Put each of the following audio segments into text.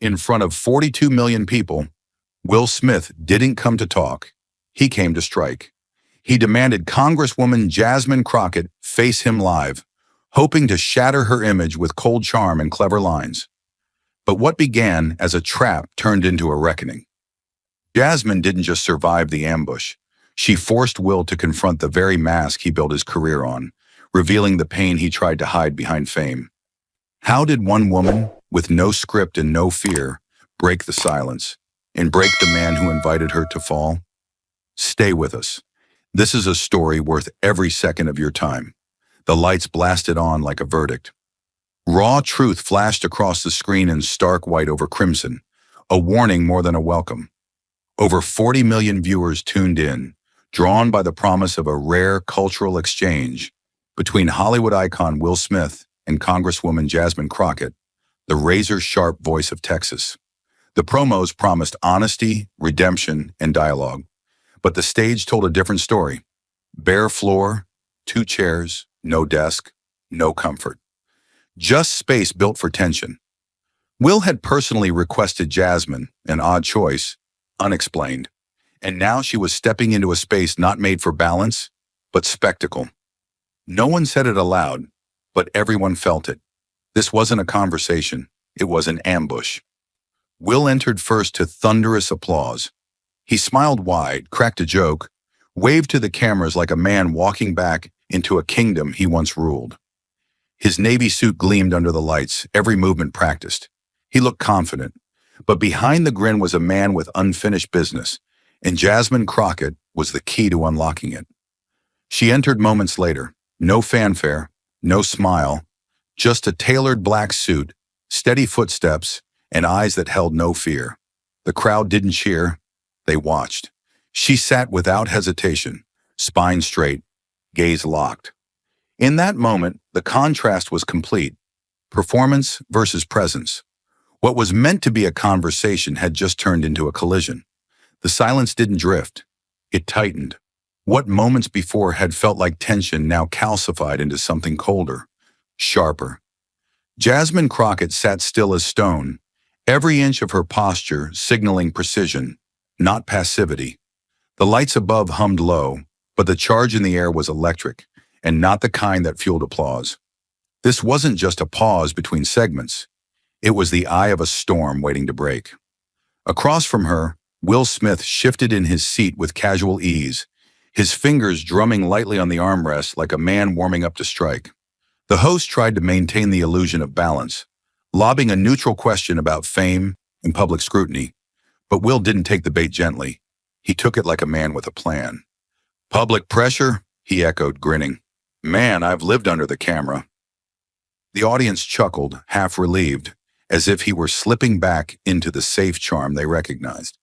In front of 42 million people, Will Smith didn't come to talk. He came to strike. He demanded Congresswoman Jasmine Crockett face him live, hoping to shatter her image with cold charm and clever lines. But what began as a trap turned into a reckoning. Jasmine didn't just survive the ambush. She forced Will to confront the very mask he built his career on, revealing the pain he tried to hide behind fame. How did one woman, with no script and no fear, break the silence and break the man who invited her to fall? Stay with us. This is a story worth every second of your time. The lights blasted on like a verdict. Raw truth flashed across the screen in stark white over crimson, a warning more than a welcome. Over 40 million viewers tuned in, drawn by the promise of a rare cultural exchange between Hollywood icon Will Smith and Congresswoman Jasmine Crockett, the razor-sharp voice of Texas. The promos promised honesty, redemption, and dialogue, but the stage told a different story. Bare floor, 2 chairs, no desk, no comfort. Just space built for tension. Will had personally requested Jasmine, an odd choice, unexplained, and now she was stepping into a space not made for balance, but spectacle. No one said it aloud, but everyone felt it. This wasn't a conversation, it was an ambush. Will entered first to thunderous applause. He smiled wide, cracked a joke, waved to the cameras like a man walking back into a kingdom he once ruled. His navy suit gleamed under the lights, every movement practiced. He looked confident, but behind the grin was a man with unfinished business, and Jasmine Crockett was the key to unlocking it. She entered moments later, no fanfare, no smile, just a tailored black suit, steady footsteps, and eyes that held no fear. The crowd didn't cheer, they watched. She sat without hesitation, spine straight, gaze locked. In that moment, the contrast was complete. Performance versus presence. What was meant to be a conversation had just turned into a collision. The silence didn't drift. It tightened. What moments before had felt like tension now calcified into something colder, sharper. Jasmine Crockett sat still as stone, every inch of her posture signaling precision, not passivity. The lights above hummed low, but the charge in the air was electric, and not the kind that fueled applause. This wasn't just a pause between segments. It was the eye of a storm waiting to break. Across from her, Will Smith shifted in his seat with casual ease, his fingers drumming lightly on the armrest like a man warming up to strike. The host tried to maintain the illusion of balance, lobbing a neutral question about fame and public scrutiny. But Will didn't take the bait gently. He took it like a man with a plan. Public pressure? He echoed, grinning. Man, I've lived under the camera. The audience chuckled, half relieved, as if he were slipping back into the safe charm they recognized.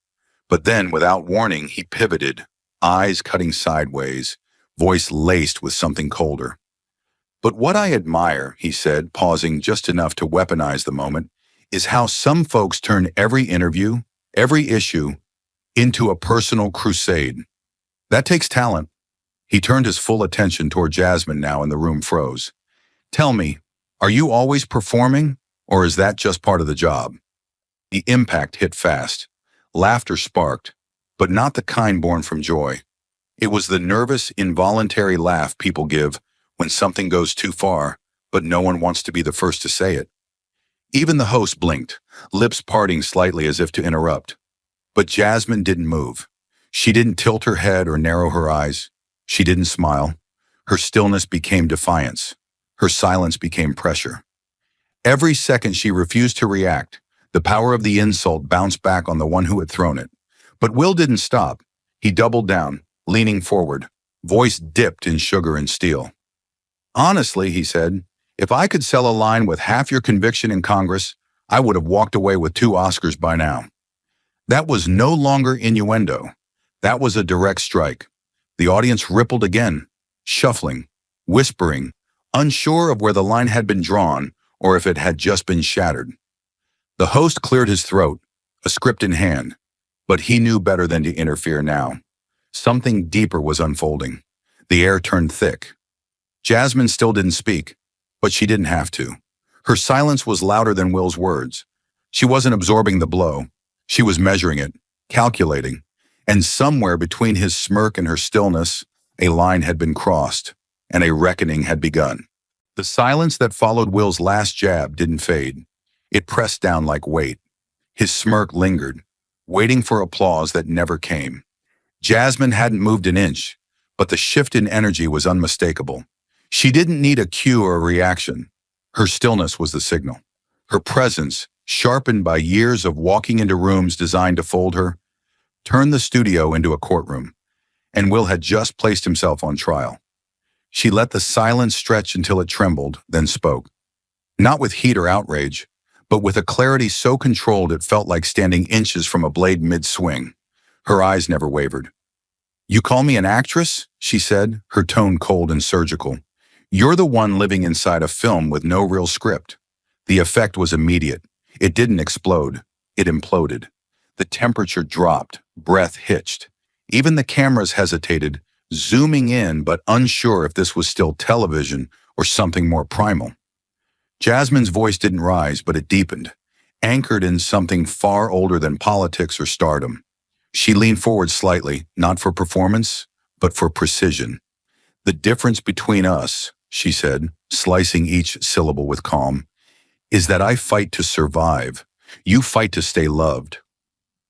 But then, without warning, he pivoted, eyes cutting sideways, voice laced with something colder. But what I admire, he said, pausing just enough to weaponize the moment, is how some folks turn every interview, every issue, into a personal crusade. That takes talent. He turned his full attention toward Jasmine now, and the room froze. Tell me, are you always performing, or is that just part of the job? The impact hit fast. Laughter sparked, but not the kind born from joy. It was the nervous, involuntary laugh people give when something goes too far, but no one wants to be the first to say it. Even the host blinked, lips parting slightly as if to interrupt. But Jasmine didn't move. She didn't tilt her head or narrow her eyes. She didn't smile. Her stillness became defiance. Her silence became pressure. Every second she refused to react, the power of the insult bounced back on the one who had thrown it. But Will didn't stop. He doubled down, leaning forward, voice dipped in sugar and steel. Honestly, he said, if I could sell a line with half your conviction in Congress, I would have walked away with 2 Oscars by now. That was no longer innuendo. That was a direct strike. The audience rippled again, shuffling, whispering, unsure of where the line had been drawn or if it had just been shattered. The host cleared his throat, a script in hand, but he knew better than to interfere now. Something deeper was unfolding. The air turned thick. Jasmine still didn't speak, but she didn't have to. Her silence was louder than Will's words. She wasn't absorbing the blow. She was measuring it, calculating. And somewhere between his smirk and her stillness, a line had been crossed, and a reckoning had begun. The silence that followed Will's last jab didn't fade. It pressed down like weight. His smirk lingered, waiting for applause that never came. Jasmine hadn't moved an inch, but the shift in energy was unmistakable. She didn't need a cue or a reaction. Her stillness was the signal. Her presence, sharpened by years of walking into rooms designed to fold her, turned the studio into a courtroom, and Will had just placed himself on trial. She let the silence stretch until it trembled, then spoke. Not with heat or outrage, but with a clarity so controlled it felt like standing inches from a blade mid-swing. Her eyes never wavered. "You call me an actress?" she said, her tone cold and surgical. "You're the one living inside a film with no real script." The effect was immediate. It didn't explode. It imploded. The temperature dropped, breath hitched. Even the cameras hesitated, zooming in but unsure if this was still television or something more primal. Jasmine's voice didn't rise, but it deepened, anchored in something far older than politics or stardom. She leaned forward slightly, not for performance, but for precision. "The difference between us," she said, slicing each syllable with calm, "is that I fight to survive. You fight to stay loved."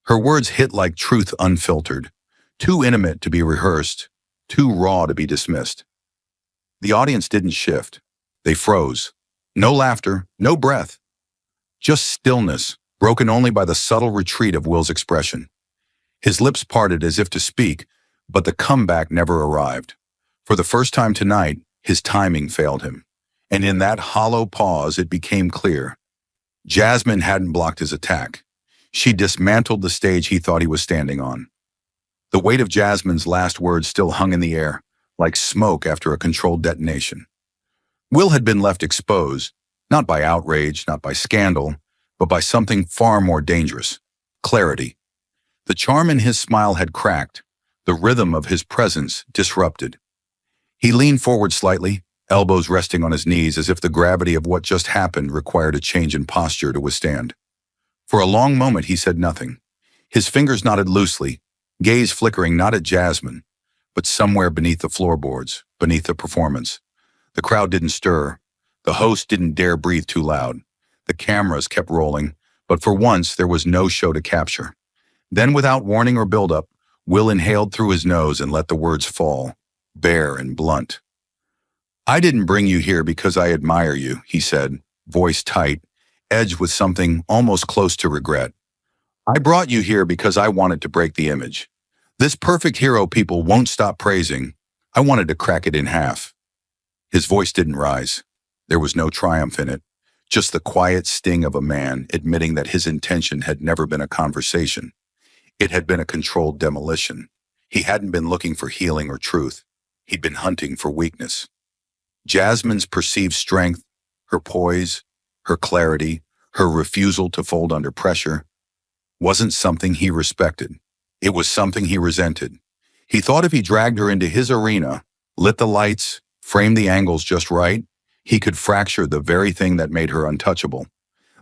Her words hit like truth unfiltered, too intimate to be rehearsed, too raw to be dismissed. The audience didn't shift. They froze. No laughter, no breath. Just stillness, broken only by the subtle retreat of Will's expression. His lips parted as if to speak, but the comeback never arrived. For the first time tonight, his timing failed him. And in that hollow pause, it became clear. Jasmine hadn't blocked his attack. She dismantled the stage he thought he was standing on. The weight of Jasmine's last words still hung in the air, like smoke after a controlled detonation. Will had been left exposed, not by outrage, not by scandal, but by something far more dangerous: clarity. The charm in his smile had cracked, the rhythm of his presence disrupted. He leaned forward slightly, elbows resting on his knees as if the gravity of what just happened required a change in posture to withstand. For a long moment he said nothing. His fingers knotted loosely, gaze flickering not at Jasmine, but somewhere beneath the floorboards, beneath the performance. The crowd didn't stir. The host didn't dare breathe too loud. The cameras kept rolling, but for once there was no show to capture. Then, without warning or buildup, Will inhaled through his nose and let the words fall, bare and blunt. "I didn't bring you here because I admire you," he said, voice tight, edged with something almost close to regret. "I brought you here because I wanted to break the image. This perfect hero people won't stop praising. I wanted to crack it in half." His voice didn't rise. There was no triumph in it, just the quiet sting of a man admitting that his intention had never been a conversation. It had been a controlled demolition. He hadn't been looking for healing or truth. He'd been hunting for weakness. Jasmine's perceived strength, her poise, her clarity, her refusal to fold under pressure, wasn't something he respected. It was something he resented. He thought if he dragged her into his arena, lit the lights, framed the angles just right, he could fracture the very thing that made her untouchable.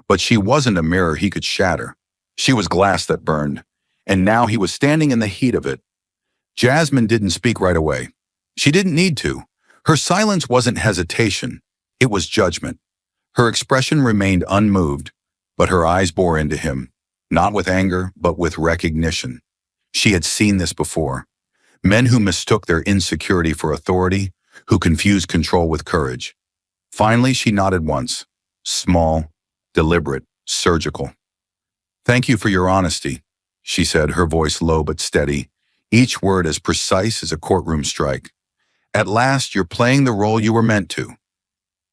But she wasn't a mirror he could shatter. She was glass that burned, and now he was standing in the heat of it. Jasmine didn't speak right away. She didn't need to. Her silence wasn't hesitation. It was judgment. Her expression remained unmoved, but her eyes bore into him, not with anger, but with recognition. She had seen this before. Men who mistook their insecurity for authority, who confused control with courage. Finally, she nodded once. Small, deliberate, surgical. "Thank you for your honesty," she said, her voice low but steady, each word as precise as a courtroom strike. "At last, you're playing the role you were meant to."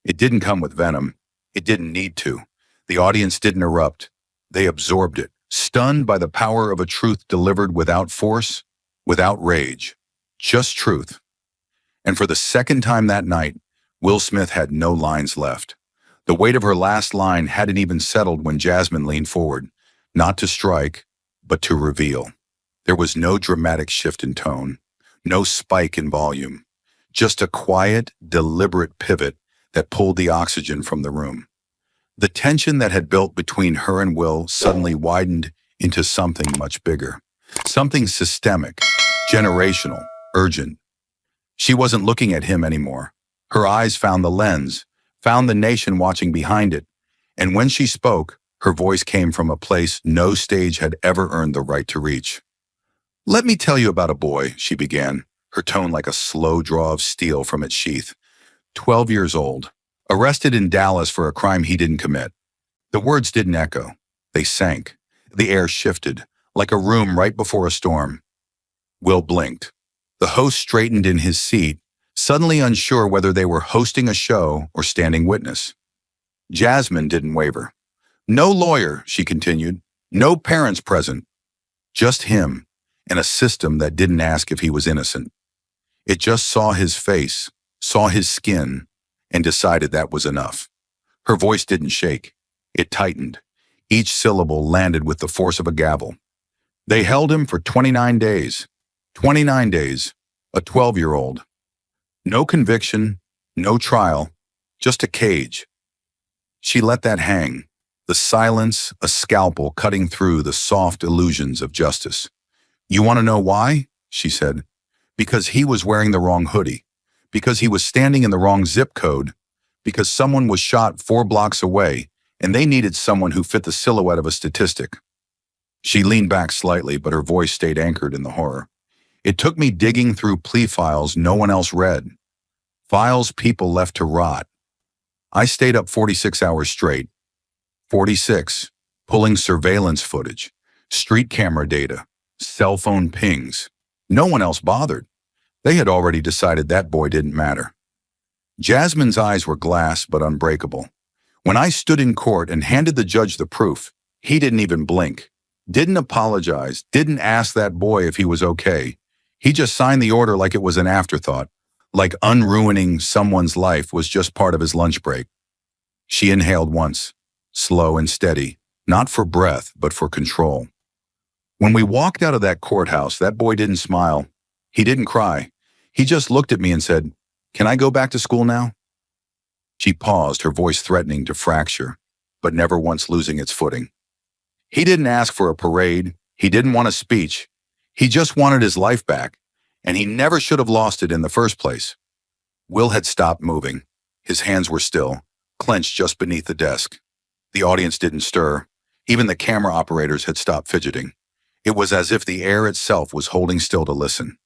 It didn't come with venom. It didn't need to. The audience didn't erupt. They absorbed it, stunned by the power of a truth delivered without force, without rage, just truth. And for the second time that night, Will Smith had no lines left. The weight of her last line hadn't even settled when Jasmine leaned forward, not to strike, but to reveal. There was no dramatic shift in tone, no spike in volume, just a quiet, deliberate pivot that pulled the oxygen from the room. The tension that had built between her and Will suddenly widened into something much bigger. Something systemic, generational, urgent. She wasn't looking at him anymore. Her eyes found the lens, found the nation watching behind it, and when she spoke, her voice came from a place no stage had ever earned the right to reach. "Let me tell you about a boy," she began, her tone like a slow draw of steel from its sheath. 12 years old, arrested in Dallas for a crime he didn't commit. The words didn't echo. They sank. The air shifted, like a room right before a storm. Will blinked. The host straightened in his seat, suddenly unsure whether they were hosting a show or standing witness. Jasmine didn't waver. "No lawyer," she continued. "No parents present. Just him, and a system that didn't ask if he was innocent. It just saw his face, saw his skin, and decided that was enough." Her voice didn't shake. It tightened. Each syllable landed with the force of a gavel. "They held him for 29 days. 29 days. A 12-year-old. No conviction, no trial, just a cage." She let that hang, the silence a scalpel cutting through the soft illusions of justice. "You want to know why?" she said. "Because he was wearing the wrong hoodie. Because he was standing in the wrong zip code. Because someone was shot 4 blocks away, and they needed someone who fit the silhouette of a statistic." She leaned back slightly, but her voice stayed anchored in the horror. "It took me digging through plea files no one else read. Files people left to rot. I stayed up 46 hours straight. 46, pulling surveillance footage, street camera data, cell phone pings. No one else bothered. They had already decided that boy didn't matter." Jasmine's eyes were glass but unbreakable. "When I stood in court and handed the judge the proof, he didn't even blink. Didn't apologize, didn't ask that boy if he was okay. He just signed the order like it was an afterthought, like unruining someone's life was just part of his lunch break." She inhaled once, slow and steady, not for breath, but for control. "When we walked out of that courthouse, that boy didn't smile. He didn't cry. He just looked at me and said, 'Can I go back to school now?'" She paused, her voice threatening to fracture, but never once losing its footing. "He didn't ask for a parade. He didn't want a speech. He just wanted his life back, and he never should have lost it in the first place." Will had stopped moving. His hands were still, clenched just beneath the desk. The audience didn't stir. Even the camera operators had stopped fidgeting. It was as if the air itself was holding still to listen.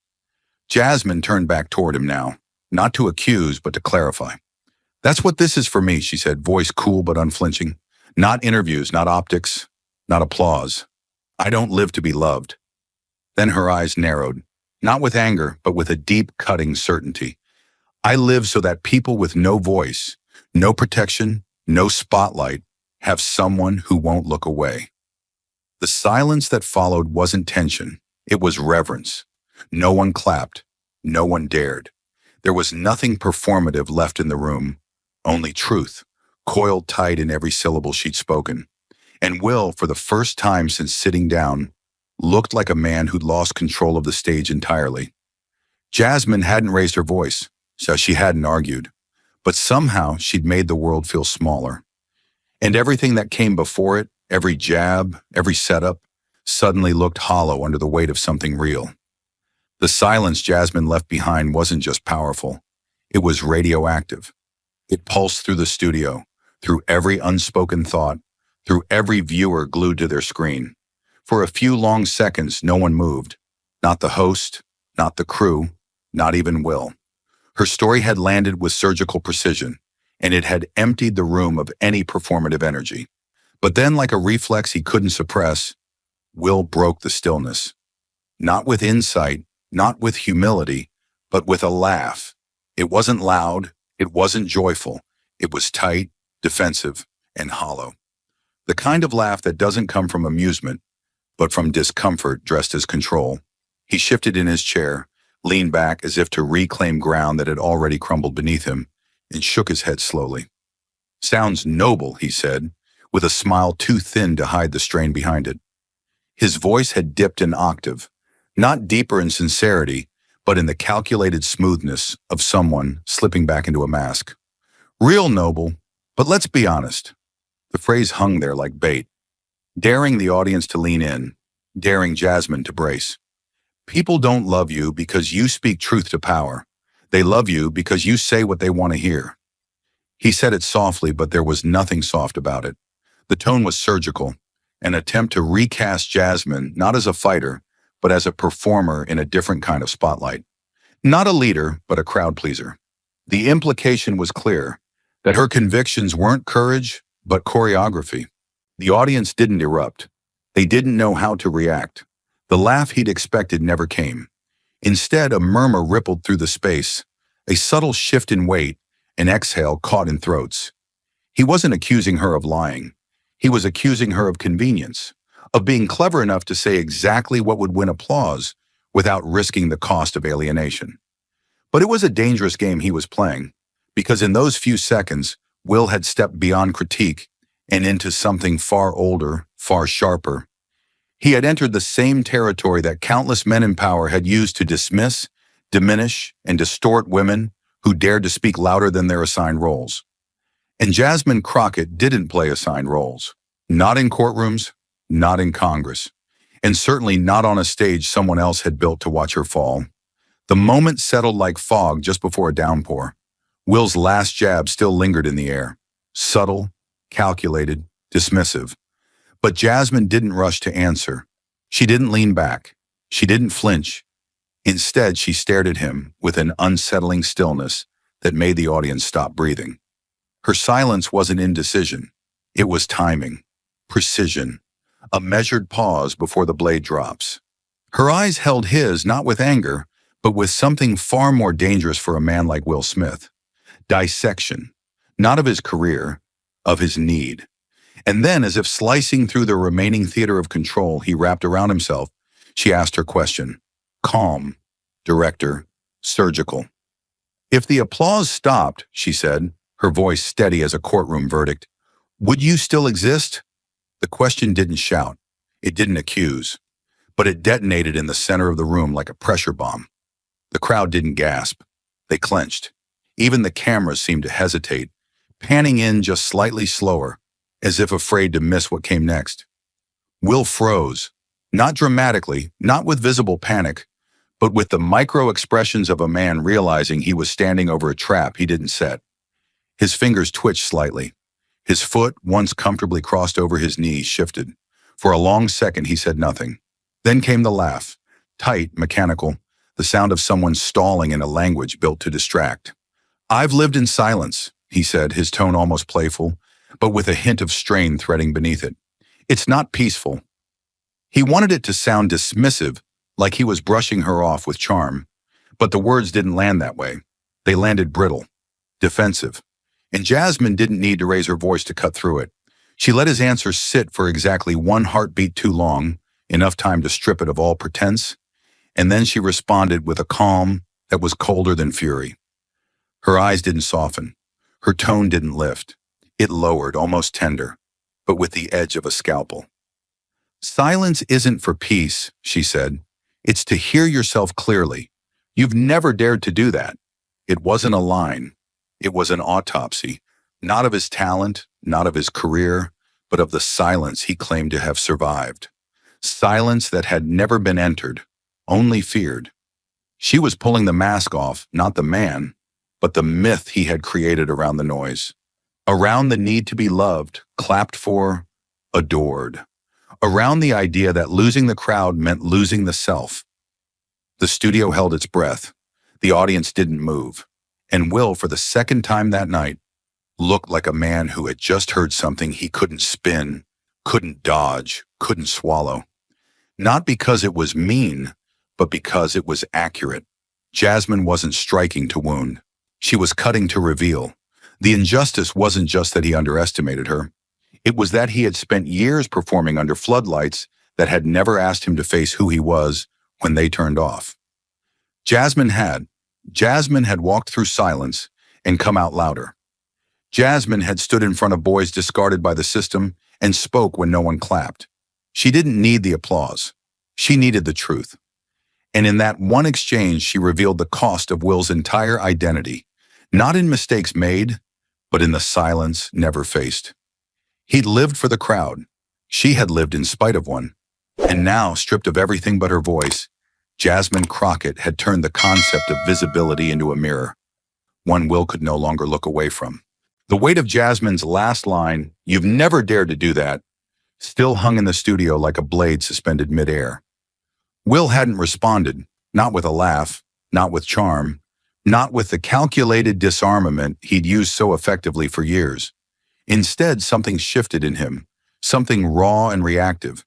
Jasmine turned back toward him now, not to accuse, but to clarify. "That's what this is for me," she said, voice cool but unflinching. "Not interviews, not optics, not applause. I don't live to be loved." Then her eyes narrowed, not with anger, but with a deep, cutting certainty. "I live so that people with no voice, no protection, no spotlight, have someone who won't look away." The silence that followed wasn't tension. It was reverence. No one clapped. No one dared. There was nothing performative left in the room, only truth, coiled tight in every syllable she'd spoken. And Will, for the first time since sitting down, looked like a man who'd lost control of the stage entirely. Jasmine hadn't raised her voice, so she hadn't argued, but somehow she'd made the world feel smaller. And everything that came before it, every jab, every setup, suddenly looked hollow under the weight of something real. The silence Jasmine left behind wasn't just powerful. It was radioactive. It pulsed through the studio, through every unspoken thought, through every viewer glued to their screen. For a few long seconds, no one moved. Not the host, not the crew, not even Will. Her story had landed with surgical precision, and it had emptied the room of any performative energy. But then, like a reflex he couldn't suppress, Will broke the stillness. Not with insight, not with humility, but with a laugh. It wasn't loud, it wasn't joyful. It was tight, defensive, and hollow. The kind of laugh that doesn't come from amusement, but from discomfort dressed as control. He shifted in his chair, leaned back as if to reclaim ground that had already crumbled beneath him, and shook his head slowly. "Sounds noble," he said, with a smile too thin to hide the strain behind it. His voice had dipped an octave, not deeper in sincerity, but in the calculated smoothness of someone slipping back into a mask. "Real noble, but let's be honest. The phrase hung there like bait, daring the audience to lean in, daring Jasmine to brace. People don't love you because you speak truth to power. They love you because you say what they want to hear. He said it softly, but there was nothing soft about it. The tone was surgical, an attempt to recast Jasmine not as a fighter, but as a performer in a different kind of spotlight. Not a leader, but a crowd pleaser. The implication was clear, that her convictions weren't courage, but choreography. The audience didn't erupt. They didn't know how to react. The laugh he'd expected never came. Instead, a murmur rippled through the space, a subtle shift in weight, an exhale caught in throats. He wasn't accusing her of lying. He was accusing her of convenience, of being clever enough to say exactly what would win applause without risking the cost of alienation. But it was a dangerous game he was playing, because in those few seconds, Will had stepped beyond critique and into something far older, far sharper. He had entered the same territory that countless men in power had used to dismiss, diminish, and distort women who dared to speak louder than their assigned roles. And Jasmine Crockett didn't play assigned roles. Not in courtrooms, not in Congress, and certainly not on a stage someone else had built to watch her fall. The moment settled like fog just before a downpour. Will's last jab still lingered in the air, subtle, calculated, dismissive. But Jasmine didn't rush to answer. She didn't lean back. She didn't flinch. Instead, she stared at him with an unsettling stillness that made the audience stop breathing. Her silence wasn't indecision. It was timing, precision, a measured pause before the blade drops. Her eyes held his not with anger, but with something far more dangerous for a man like Will Smith. Dissection, not of his career, of his need. And then, as if slicing through the remaining theater of control he wrapped around himself, she asked her question. Calm, director, surgical. If the applause stopped, she said, her voice steady as a courtroom verdict, would you still exist? The question didn't shout. It didn't accuse. But it detonated in the center of the room like a pressure bomb. The crowd didn't gasp. They clenched. Even the cameras seemed to hesitate, panning in just slightly slower, as if afraid to miss what came next. Will froze, not dramatically, not with visible panic, but with the micro-expressions of a man realizing he was standing over a trap he didn't set. His fingers twitched slightly. His foot, once comfortably crossed over his knees, shifted. For a long second, he said nothing. Then came the laugh, tight, mechanical, the sound of someone stalling in a language built to distract. I've lived in silence, he said, his tone almost playful, but with a hint of strain threading beneath it. It's not peaceful. He wanted it to sound dismissive, like he was brushing her off with charm. But the words didn't land that way. They landed brittle, defensive. And Jasmine didn't need to raise her voice to cut through it. She let his answer sit for exactly one heartbeat too long, enough time to strip it of all pretense, and then she responded with a calm that was colder than fury. Her eyes didn't soften. Her tone didn't lift. It lowered, almost tender, but with the edge of a scalpel. Silence isn't for peace, she said. It's to hear yourself clearly. You've never dared to do that. It wasn't a line. It was an autopsy, not of his talent, not of his career, but of the silence he claimed to have survived. Silence that had never been entered, only feared. She was pulling the mask off, not the man, but the myth he had created around the noise. Around the need to be loved, clapped for, adored. Around the idea that losing the crowd meant losing the self. The studio held its breath. The audience didn't move. And Will, for the second time that night, looked like a man who had just heard something he couldn't spin, couldn't dodge, couldn't swallow. Not because it was mean, but because it was accurate. Jasmine wasn't striking to wound. She was cutting to reveal. The injustice wasn't just that he underestimated her. It was that he had spent years performing under floodlights that had never asked him to face who he was when they turned off. Jasmine had walked through silence and come out louder. Jasmine had stood in front of boys discarded by the system and spoke when no one clapped. She didn't need the applause. She needed the truth. And in that one exchange, she revealed the cost of Will's entire identity, not in mistakes made, but in the silence never faced. He'd lived for the crowd. She had lived in spite of one. And now, stripped of everything but her voice, Jasmine Crockett had turned the concept of visibility into a mirror, one Will could no longer look away from. The weight of Jasmine's last line, "You've never dared to do that," still hung in the studio like a blade suspended midair. Will hadn't responded, not with a laugh, not with charm, not with the calculated disarmament he'd used so effectively for years. Instead, something shifted in him, something raw and reactive.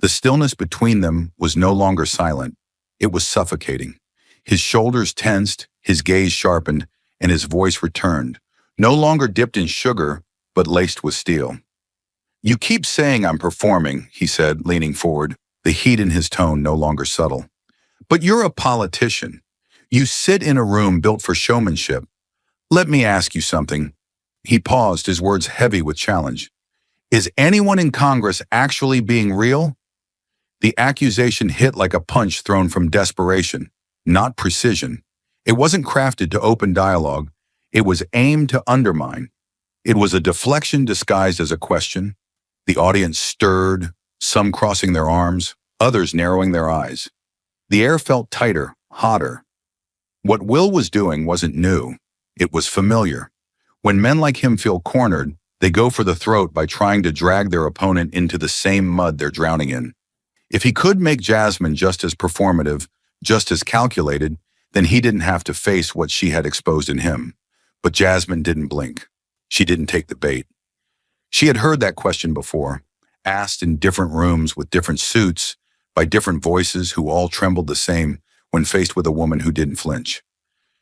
The stillness between them was no longer silent. It was suffocating. His shoulders tensed, his gaze sharpened, and his voice returned, no longer dipped in sugar, but laced with steel. "You keep saying I'm performing," he said, leaning forward, the heat in his tone no longer subtle. "But you're a politician. You sit in a room built for showmanship. Let me ask you something." He paused, his words heavy with challenge. "Is anyone in Congress actually being real?" The accusation hit like a punch thrown from desperation, not precision. It wasn't crafted to open dialogue. It was aimed to undermine. It was a deflection disguised as a question. The audience stirred, some crossing their arms, others narrowing their eyes. The air felt tighter, hotter. What Will was doing wasn't new. It was familiar. When men like him feel cornered, they go for the throat by trying to drag their opponent into the same mud they're drowning in. If he could make Jasmine just as performative, just as calculated, then he didn't have to face what she had exposed in him. But Jasmine didn't blink. She didn't take the bait. She had heard that question before, asked in different rooms with different suits, by different voices who all trembled the same when faced with a woman who didn't flinch.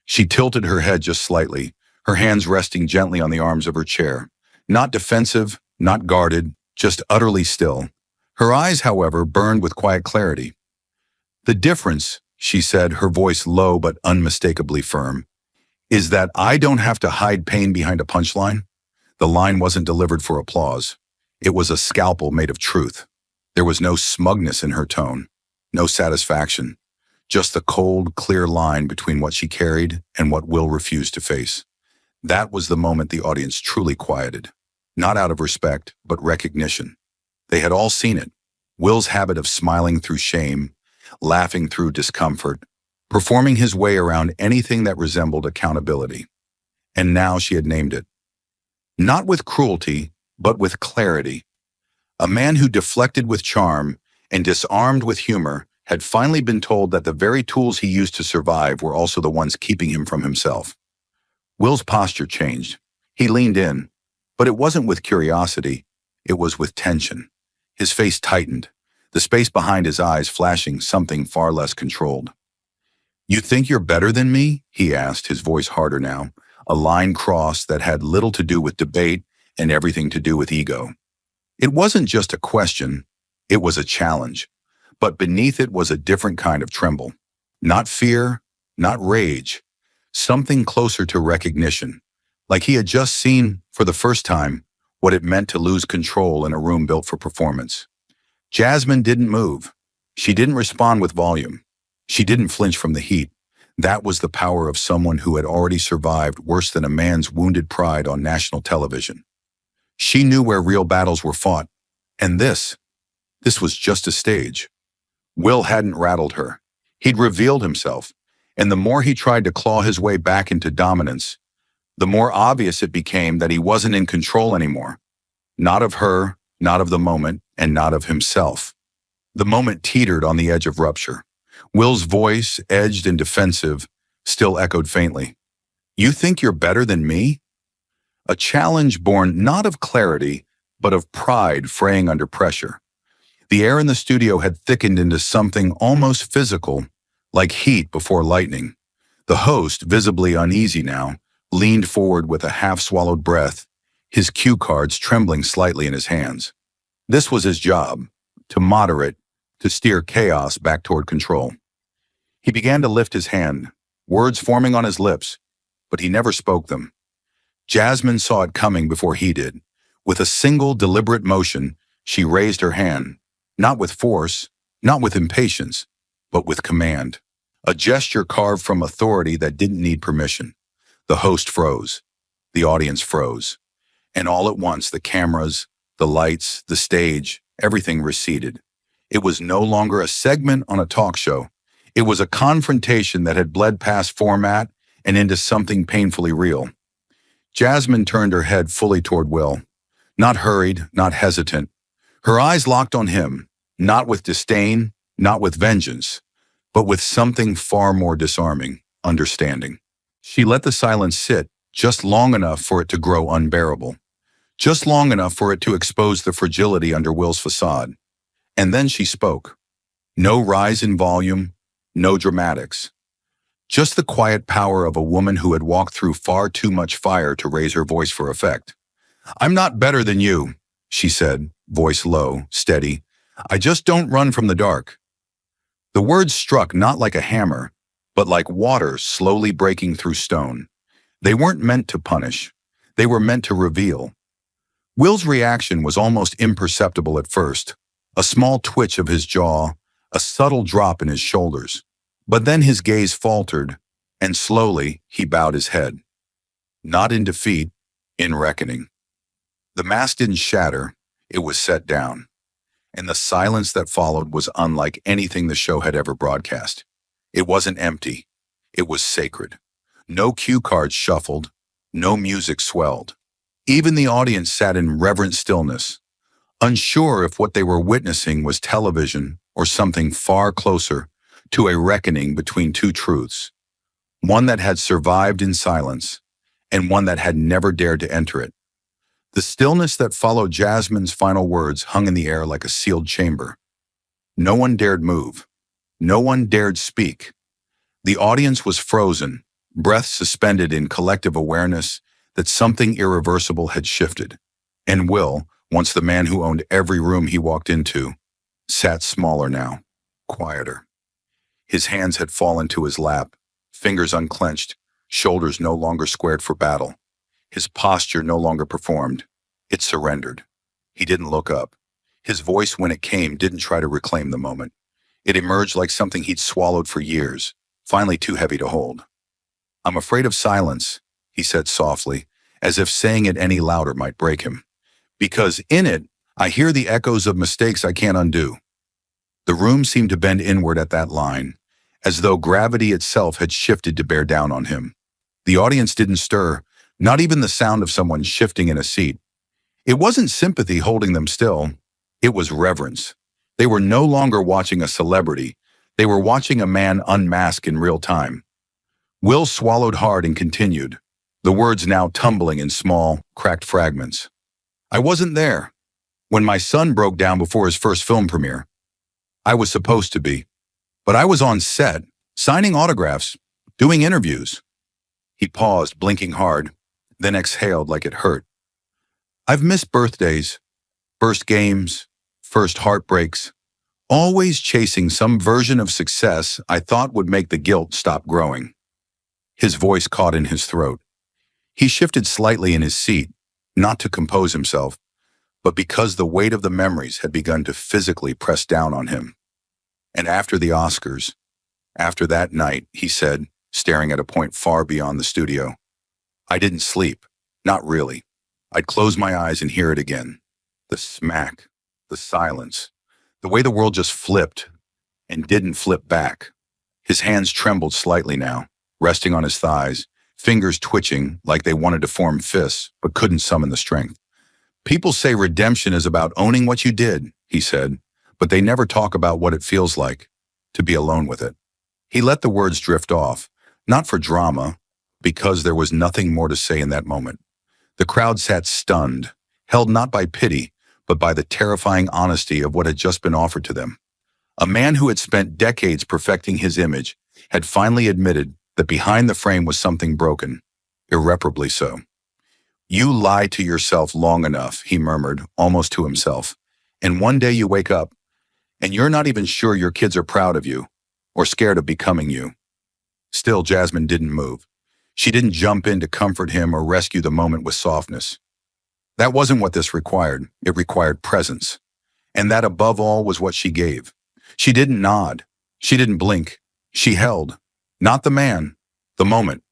She tilted her head just slightly, her hands resting gently on the arms of her chair. Not defensive, not guarded, just utterly still. Her eyes, however, burned with quiet clarity. "The difference," she said, her voice low but unmistakably firm, "is that I don't have to hide pain behind a punchline." The line wasn't delivered for applause. It was a scalpel made of truth. There was no smugness in her tone, no satisfaction, just the cold, clear line between what she carried and what Will refused to face. That was the moment the audience truly quieted, not out of respect, but recognition. They had all seen it. Will's habit of smiling through shame, laughing through discomfort, performing his way around anything that resembled accountability. And now she had named it. Not with cruelty, but with clarity. A man who deflected with charm and disarmed with humor had finally been told that the very tools he used to survive were also the ones keeping him from himself. Will's posture changed. He leaned in, but it wasn't with curiosity, it was with tension. His face tightened, the space behind his eyes flashing something far less controlled. "You think you're better than me?" he asked, his voice harder now, a line crossed that had little to do with debate and everything to do with ego. It wasn't just a question, it was a challenge, but beneath it was a different kind of tremble. Not fear, not rage, something closer to recognition, like he had just seen, for the first time, what it meant to lose control in a room built for performance. Jasmine didn't move. She didn't respond with volume. She didn't flinch from the heat. That was the power of someone who had already survived worse than a man's wounded pride on national television. She knew where real battles were fought, and this was just a stage. Will hadn't rattled her. He'd revealed himself, and the more he tried to claw his way back into dominance, the more obvious it became that he wasn't in control anymore. Not of her, not of the moment, and not of himself. The moment teetered on the edge of rupture. Will's voice, edged and defensive, still echoed faintly. "You think you're better than me?" A challenge born not of clarity, but of pride fraying under pressure. The air in the studio had thickened into something almost physical, like heat before lightning. The host, visibly uneasy now, leaned forward with a half-swallowed breath, his cue cards trembling slightly in his hands. This was his job, to moderate, to steer chaos back toward control. He began to lift his hand, words forming on his lips, but he never spoke them. Jasmine saw it coming before he did. With a single deliberate motion, she raised her hand, not with force, not with impatience, but with command. A gesture carved from authority that didn't need permission. The host froze. The audience froze. And all at once, the cameras, The lights, the stage, everything receded. It was no longer a segment on a talk show. It was a confrontation that had bled past format and into something painfully real. Jasmine turned her head fully toward Will. Not hurried, not hesitant. Her eyes locked on him, not with disdain, not with vengeance, but with something far more disarming, understanding. She let the silence sit just long enough for it to grow unbearable, just long enough for it to expose the fragility under Will's facade. And then she spoke. No rise in volume, no dramatics. Just the quiet power of a woman who had walked through far too much fire to raise her voice for effect. "I'm not better than you," she said, voice low, steady. "I just don't run from the dark." The words struck not like a hammer, but like water slowly breaking through stone. They weren't meant to punish. They were meant to reveal. Will's reaction was almost imperceptible at first, a small twitch of his jaw, a subtle drop in his shoulders. But then his gaze faltered, and slowly he bowed his head. Not in defeat, in reckoning. The mask didn't shatter, it was set down. And the silence that followed was unlike anything the show had ever broadcast. It wasn't empty, it was sacred. No cue cards shuffled, no music swelled. Even the audience sat in reverent stillness, unsure if what they were witnessing was television or something far closer to a reckoning between two truths, one that had survived in silence and one that had never dared to enter it. The stillness that followed Jasmine's final words hung in the air like a sealed chamber. No one dared move. No one dared speak. The audience was frozen, breath suspended in collective awareness that something irreversible had shifted. And Will, once the man who owned every room he walked into, sat smaller now, quieter. His hands had fallen to his lap, fingers unclenched, shoulders no longer squared for battle. His posture no longer performed. It surrendered. He didn't look up. His voice, when it came, didn't try to reclaim the moment. It emerged like something he'd swallowed for years, finally too heavy to hold. "I'm afraid of silence," he said softly, as if saying it any louder might break him. "Because in it, I hear the echoes of mistakes I can't undo." The room seemed to bend inward at that line, as though gravity itself had shifted to bear down on him. The audience didn't stir, not even the sound of someone shifting in a seat. It wasn't sympathy holding them still. It was reverence. They were no longer watching a celebrity. They were watching a man unmask in real time. Will swallowed hard and continued, the words now tumbling in small, cracked fragments. "I wasn't there. When my son broke down before his first film premiere, I was supposed to be. But I was on set, signing autographs, doing interviews." He paused, blinking hard, then exhaled like it hurt. "I've missed birthdays, first games, first heartbreaks, always chasing some version of success I thought would make the guilt stop growing." His voice caught in his throat. He shifted slightly in his seat, not to compose himself, but because the weight of the memories had begun to physically press down on him. "And after the Oscars, after that night," he said, staring at a point far beyond the studio, "I didn't sleep, not really. I'd close my eyes and hear it again. The smack, the silence, the way the world just flipped and didn't flip back." His hands trembled slightly now, resting on his thighs, fingers twitching like they wanted to form fists but couldn't summon the strength. "People say redemption is about owning what you did," he said, "but they never talk about what it feels like to be alone with it." He let the words drift off, not for drama, because there was nothing more to say in that moment. The crowd sat stunned, held not by pity, but by the terrifying honesty of what had just been offered to them. A man who had spent decades perfecting his image had finally admitted that behind the frame was something broken, irreparably so. "You lie to yourself long enough," he murmured, almost to himself, "and one day you wake up, and you're not even sure your kids are proud of you, or scared of becoming you." Still, Jasmine didn't move. She didn't jump in to comfort him or rescue the moment with softness. That wasn't what this required. It required presence. And that above all was what she gave. She didn't nod. She didn't blink. She held, not the man, the moment.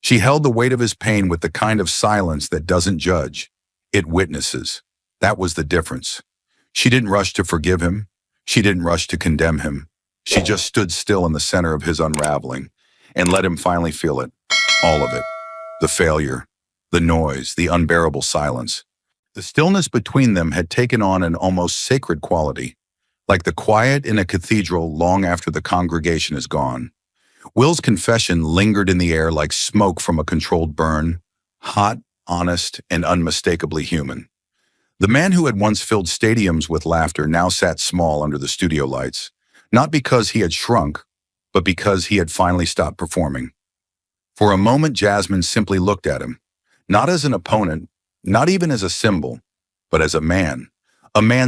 She held the weight of his pain with the kind of silence that doesn't judge. It witnesses. That was the difference. She didn't rush to forgive him. She didn't rush to condemn him. She just stood still in the center of his unraveling and let him finally feel it. All of it. The failure, the noise, the unbearable silence. The stillness between them had taken on an almost sacred quality, like the quiet in a cathedral long after the congregation is gone. Will's confession lingered in the air like smoke from a controlled burn, hot, honest, and unmistakably human. The man who had once filled stadiums with laughter now sat small under the studio lights, not because he had shrunk, but because he had finally stopped performing. For a moment, Jasmine simply looked at him, not as an opponent, not even as a symbol, but as a man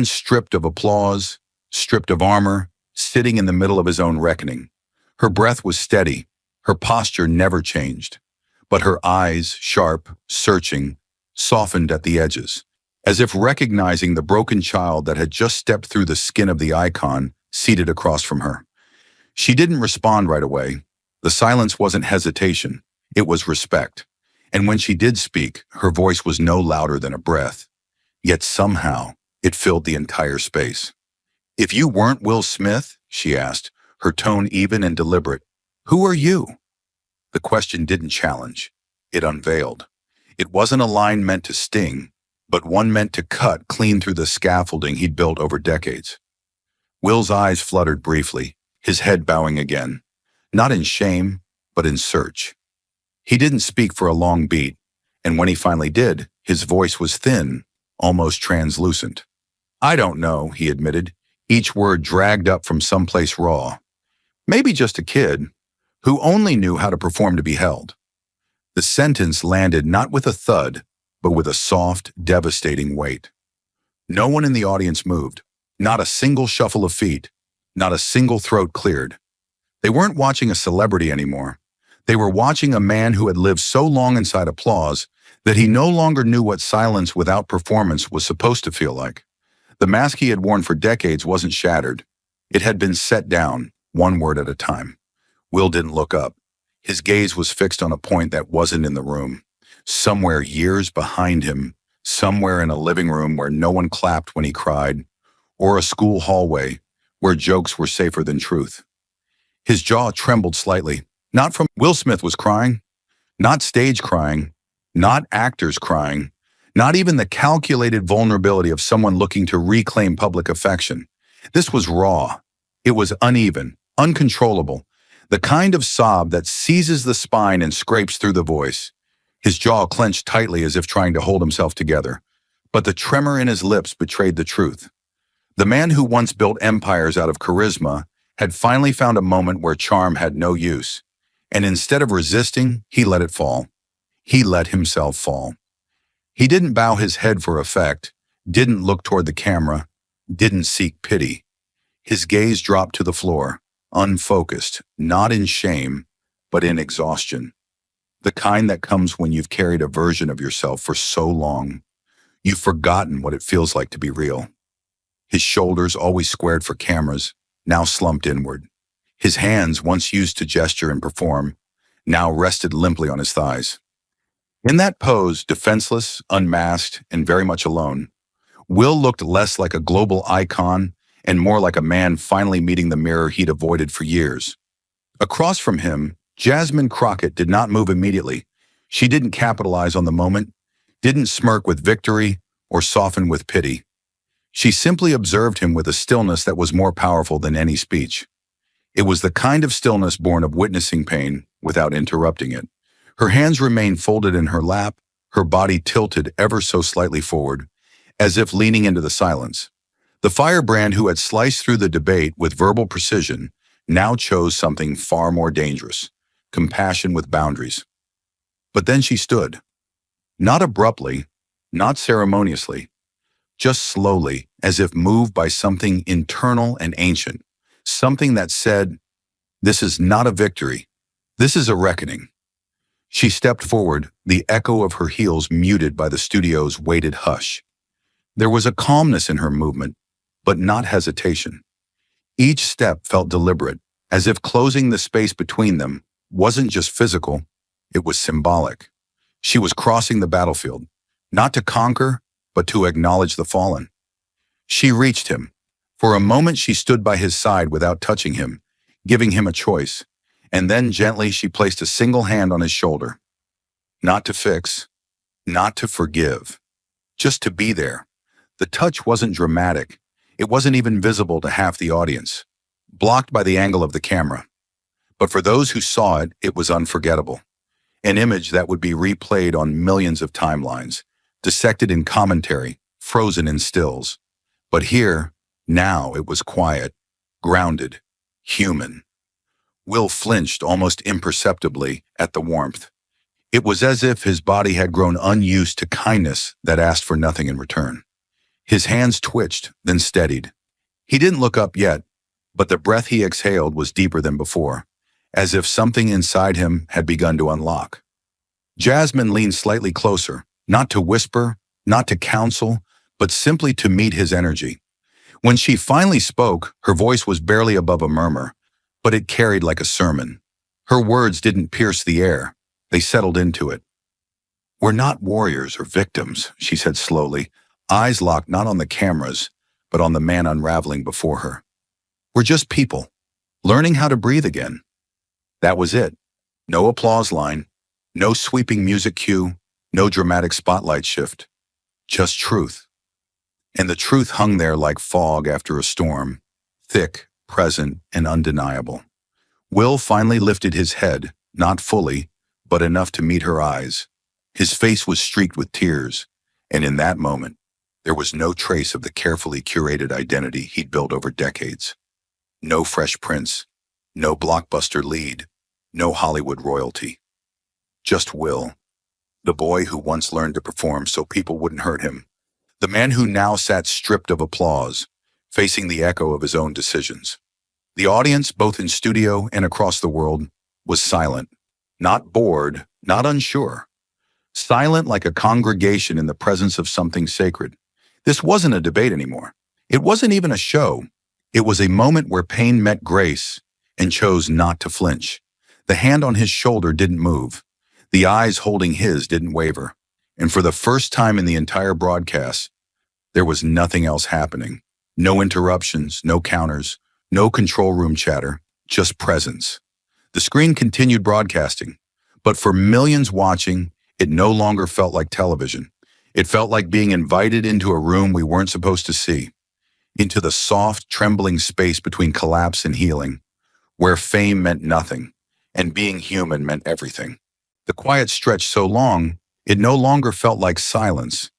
stripped of applause, stripped of armor, sitting in the middle of his own reckoning. Her breath was steady, her posture never changed, but her eyes, sharp, searching, softened at the edges, as if recognizing the broken child that had just stepped through the skin of the icon seated across from her. She didn't respond right away. The silence wasn't hesitation, it was respect. And when she did speak, her voice was no louder than a breath. Yet somehow, it filled the entire space. "If you weren't Will Smith," she asked, her tone even and deliberate, "who are you?" The question didn't challenge. It unveiled. It wasn't a line meant to sting, but one meant to cut clean through the scaffolding he'd built over decades. Will's eyes fluttered briefly, his head bowing again, not in shame, but in search. He didn't speak for a long beat, and when he finally did, his voice was thin, almost translucent. "I don't know," he admitted, each word dragged up from someplace raw. "Maybe just a kid who only knew how to perform to be held." The sentence landed not with a thud, but with a soft, devastating weight. No one in the audience moved, not a single shuffle of feet, not a single throat cleared. They weren't watching a celebrity anymore. They were watching a man who had lived so long inside applause that he no longer knew what silence without performance was supposed to feel like. The mask he had worn for decades wasn't shattered. It had been set down, one word at a time. Will didn't look up. His gaze was fixed on a point that wasn't in the room. Somewhere years behind him, somewhere in a living room where no one clapped when he cried, or a school hallway where jokes were safer than truth. His jaw trembled slightly, not from Will Smith was crying, not stage crying, not actors crying, not even the calculated vulnerability of someone looking to reclaim public affection. This was raw. It was uneven, uncontrollable, the kind of sob that seizes the spine and scrapes through the voice. His jaw clenched tightly as if trying to hold himself together, but the tremor in his lips betrayed the truth. The man who once built empires out of charisma had finally found a moment where charm had no use, and instead of resisting, he let it fall. He let himself fall. He didn't bow his head for effect, didn't look toward the camera, didn't seek pity. His gaze dropped to the floor, unfocused, not in shame, but in exhaustion. The kind that comes when you've carried a version of yourself for so long, you've forgotten what it feels like to be real. His shoulders, always squared for cameras, now slumped inward. His hands, once used to gesture and perform, now rested limply on his thighs. In that pose, defenseless, unmasked, and very much alone, Will looked less like a global icon and more like a man finally meeting the mirror he'd avoided for years. Across from him, Jasmine Crockett did not move immediately. She didn't capitalize on the moment, didn't smirk with victory, or soften with pity. She simply observed him with a stillness that was more powerful than any speech. It was the kind of stillness born of witnessing pain without interrupting it. Her hands remained folded in her lap, her body tilted ever so slightly forward, as if leaning into the silence. The firebrand who had sliced through the debate with verbal precision now chose something far more dangerous: compassion with boundaries. But then she stood. Not abruptly, not ceremoniously, just slowly, as if moved by something internal and ancient, something that said, "This is not a victory. This is a reckoning." She stepped forward, the echo of her heels muted by the studio's weighted hush. There was a calmness in her movement, but not hesitation. Each step felt deliberate, as if closing the space between them wasn't just physical, it was symbolic. She was crossing the battlefield, not to conquer, but to acknowledge the fallen. She reached him. For a moment she stood by his side without touching him, giving him a choice, and then gently she placed a single hand on his shoulder. Not to fix, not to forgive, just to be there. The touch wasn't dramatic. It wasn't even visible to half the audience, blocked by the angle of the camera. But for those who saw it, it was unforgettable. An image that would be replayed on millions of timelines, dissected in commentary, frozen in stills. But here, now, it was quiet, grounded, human. Will flinched almost imperceptibly at the warmth. It was as if his body had grown unused to kindness that asked for nothing in return. His hands twitched, then steadied. He didn't look up yet, but the breath he exhaled was deeper than before, as if something inside him had begun to unlock. Jasmine leaned slightly closer, not to whisper, not to counsel, but simply to meet his energy. When she finally spoke, her voice was barely above a murmur, but it carried like a sermon. Her words didn't pierce the air. They settled into it. "We're not warriors or victims," she said slowly, eyes locked not on the cameras, but on the man unraveling before her. "We're just people, learning how to breathe again." That was it. No applause line, no sweeping music cue, no dramatic spotlight shift. Just truth. And the truth hung there like fog after a storm, thick, present, and undeniable. Will finally lifted his head, not fully, but enough to meet her eyes. His face was streaked with tears, and in that moment, there was no trace of the carefully curated identity he'd built over decades. No fresh prince, no blockbuster lead, no Hollywood royalty. Just Will, the boy who once learned to perform so people wouldn't hurt him. The man who now sat stripped of applause, facing the echo of his own decisions. The audience, both in studio and across the world, was silent. Not bored, not unsure. Silent like a congregation in the presence of something sacred. This wasn't a debate anymore. It wasn't even a show. It was a moment where pain met grace and chose not to flinch. The hand on his shoulder didn't move. The eyes holding his didn't waver. And for the first time in the entire broadcast, there was nothing else happening. No interruptions, no counters, no control room chatter, just presence. The screen continued broadcasting, but for millions watching, it no longer felt like television. It felt like being invited into a room we weren't supposed to see, into the soft, trembling space between collapse and healing, where fame meant nothing, and being human meant everything. The quiet stretched so long, it no longer felt like silence.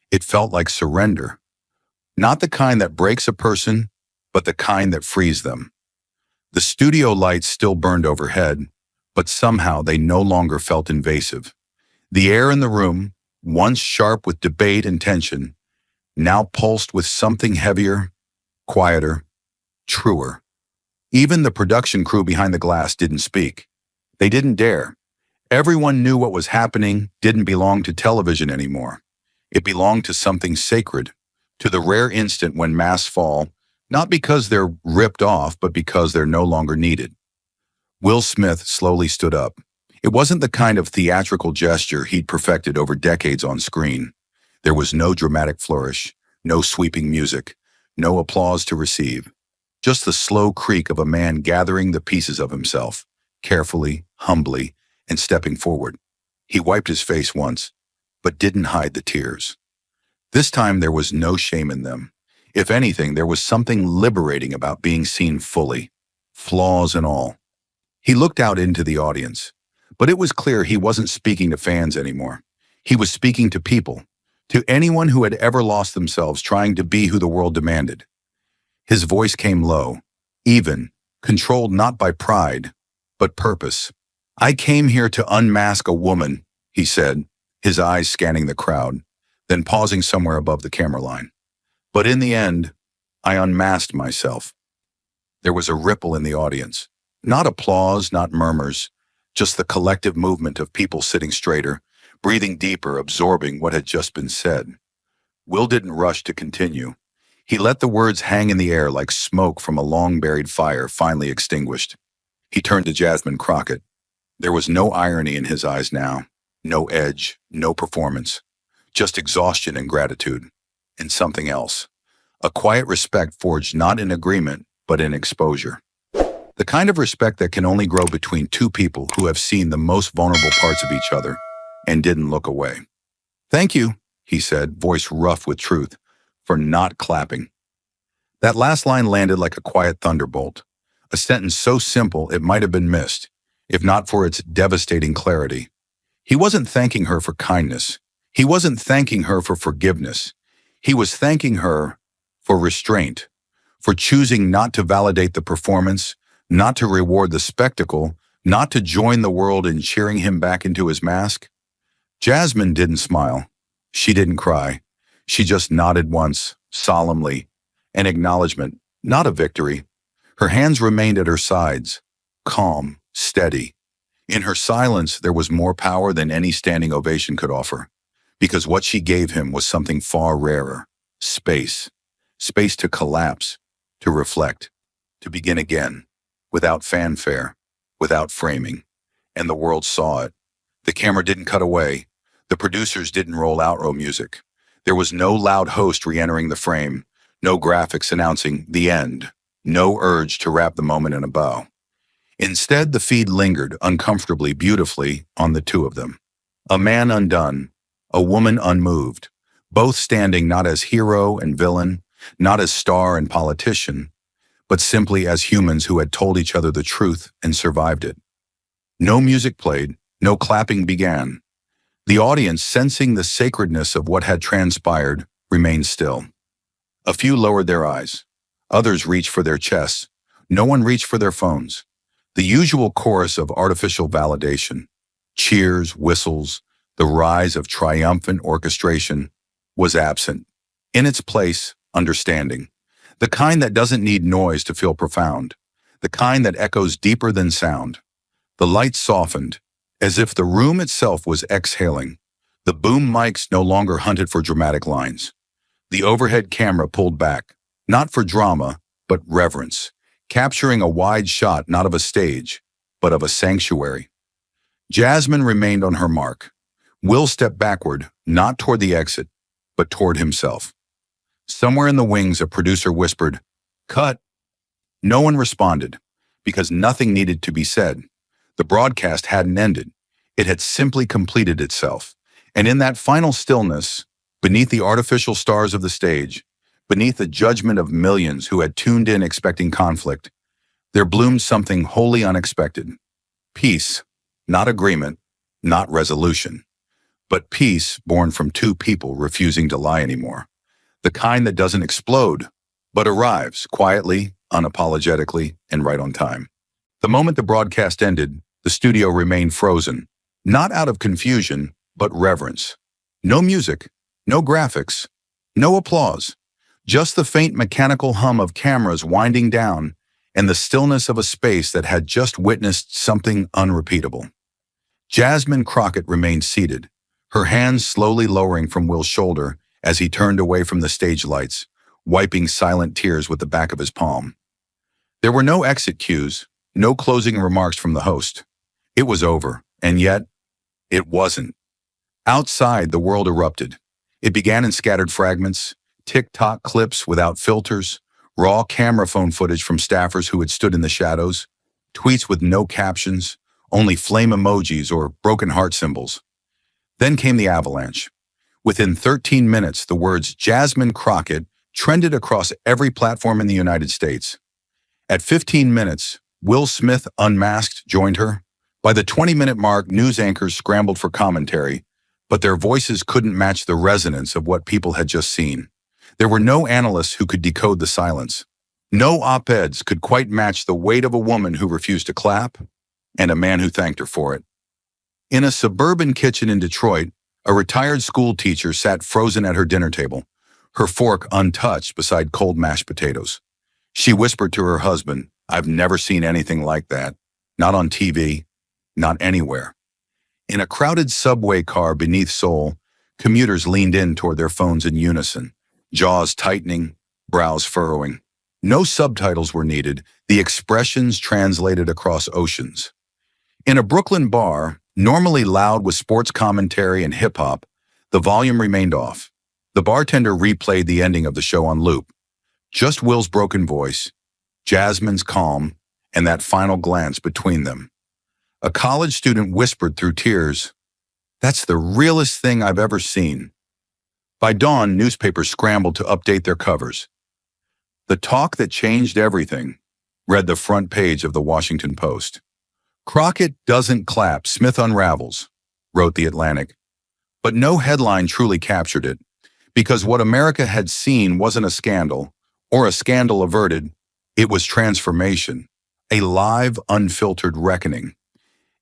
It felt like surrender. Not the kind that breaks a person, but the kind that frees them. The studio lights still burned overhead, but somehow they no longer felt invasive. The air in the room, once sharp with debate and tension, now pulsed with something heavier, quieter, truer. Even the production crew behind the glass didn't speak. They didn't dare. Everyone knew what was happening didn't belong to television anymore. It belonged to something sacred, to the rare instant when masks fall, not because they're ripped off, but because they're no longer needed. Will Smith slowly stood up. It wasn't the kind of theatrical gesture he'd perfected over decades on screen. There was no dramatic flourish, no sweeping music, no applause to receive. Just the slow creak of a man gathering the pieces of himself, carefully, humbly, and stepping forward. He wiped his face once, but didn't hide the tears. This time there was no shame in them. If anything, there was something liberating about being seen fully, flaws and all. He looked out into the audience, but it was clear he wasn't speaking to fans anymore. He was speaking to people, to anyone who had ever lost themselves trying to be who the world demanded. His voice came low, even, controlled not by pride, but purpose. "I came here to unmask a woman," he said, his eyes scanning the crowd, then pausing somewhere above the camera line. "But in the end, I unmasked myself." There was a ripple in the audience. Not applause, not murmurs, just the collective movement of people sitting straighter, breathing deeper, absorbing what had just been said. Will didn't rush to continue. He let the words hang in the air like smoke from a long-buried fire finally extinguished. He turned to Jasmine Crockett. There was no irony in his eyes now, no edge, no performance. just exhaustion and gratitude. And something else. A quiet respect forged not in agreement, but in exposure. The kind of respect that can only grow between two people who have seen the most vulnerable parts of each other and didn't look away. "Thank you," he said, voice rough with truth, "for not clapping." That last line landed like a quiet thunderbolt, a sentence so simple it might have been missed, if not for its devastating clarity. He wasn't thanking her for kindness. He wasn't thanking her for forgiveness. He was thanking her for restraint, for choosing not to validate the performance, not to reward the spectacle, not to join the world in cheering him back into his mask. Jasmine didn't smile. She didn't cry. She just nodded once, solemnly, an acknowledgement, not a victory. Her hands remained at her sides, calm, steady. In her silence, there was more power than any standing ovation could offer, because what she gave him was something far rarer: space. Space to collapse, to reflect, to begin again, without fanfare, without framing. And the world saw it. The camera didn't cut away. The producers didn't roll outro music. There was no loud host re-entering the frame, no graphics announcing the end, no urge to wrap the moment in a bow. Instead, the feed lingered uncomfortably, beautifully on the two of them. A man undone, a woman unmoved, both standing not as hero and villain, not as star and politician, but simply as humans who had told each other the truth and survived it. No music played, no clapping began. The audience, sensing the sacredness of what had transpired, remained still. A few lowered their eyes. Others reached for their chests. No one reached for their phones. The usual chorus of artificial validation, cheers, whistles, the rise of triumphant orchestration, was absent. In its place, understanding. The kind that doesn't need noise to feel profound. The kind that echoes deeper than sound. The lights softened, as if the room itself was exhaling. The boom mics no longer hunted for dramatic lines. The overhead camera pulled back, not for drama, but reverence, capturing a wide shot not of a stage, but of a sanctuary. Jasmine remained on her mark. Will stepped backward, not toward the exit, but toward himself. Somewhere in the wings, a producer whispered, "Cut." No one responded, because nothing needed to be said. The broadcast hadn't ended. It had simply completed itself. And in that final stillness, beneath the artificial stars of the stage, beneath the judgment of millions who had tuned in expecting conflict, there bloomed something wholly unexpected. Peace, not agreement, not resolution, but peace born from two people refusing to lie anymore. The kind that doesn't explode, but arrives quietly, unapologetically, and right on time. The moment the broadcast ended, the studio remained frozen, not out of confusion, but reverence. No music, no graphics, no applause, just the faint mechanical hum of cameras winding down and the stillness of a space that had just witnessed something unrepeatable. Jasmine Crockett remained seated, her hands slowly lowering from Will's shoulder as he turned away from the stage lights, wiping silent tears with the back of his palm. There were no exit cues, no closing remarks from the host. It was over, and yet, it wasn't. Outside, the world erupted. It began in scattered fragments, TikTok clips without filters, raw camera phone footage from staffers who had stood in the shadows, tweets with no captions, only flame emojis or broken heart symbols. Then came the avalanche. Within 13 minutes, the words Jasmine Crockett trended across every platform in the United States. At 15 minutes, Will Smith unmasked joined her. By the 20-minute mark, news anchors scrambled for commentary, but their voices couldn't match the resonance of what people had just seen. There were no analysts who could decode the silence. No op-eds could quite match the weight of a woman who refused to clap and a man who thanked her for it. In a suburban kitchen in Detroit, a retired school teacher sat frozen at her dinner table, her fork untouched beside cold mashed potatoes. She whispered to her husband, "I've never seen anything like that. Not on TV, not anywhere." In a crowded subway car beneath Seoul, commuters leaned in toward their phones in unison, jaws tightening, brows furrowing. No subtitles were needed, the expressions translated across oceans. In a Brooklyn bar, normally loud with sports commentary and hip-hop, The volume remained off. The bartender replayed the ending of the show on loop. Just Will's broken voice, Jasmine's calm, and that final glance between them. A college student whispered through tears, "That's the realest thing I've ever seen." By dawn, newspapers scrambled to update their covers. "The talk that changed everything," read the front page of the Washington Post. "Crockett doesn't clap, Smith unravels," wrote the Atlantic. But no headline truly captured it, because what America had seen wasn't a scandal, or a scandal averted. It was transformation, a live, unfiltered reckoning.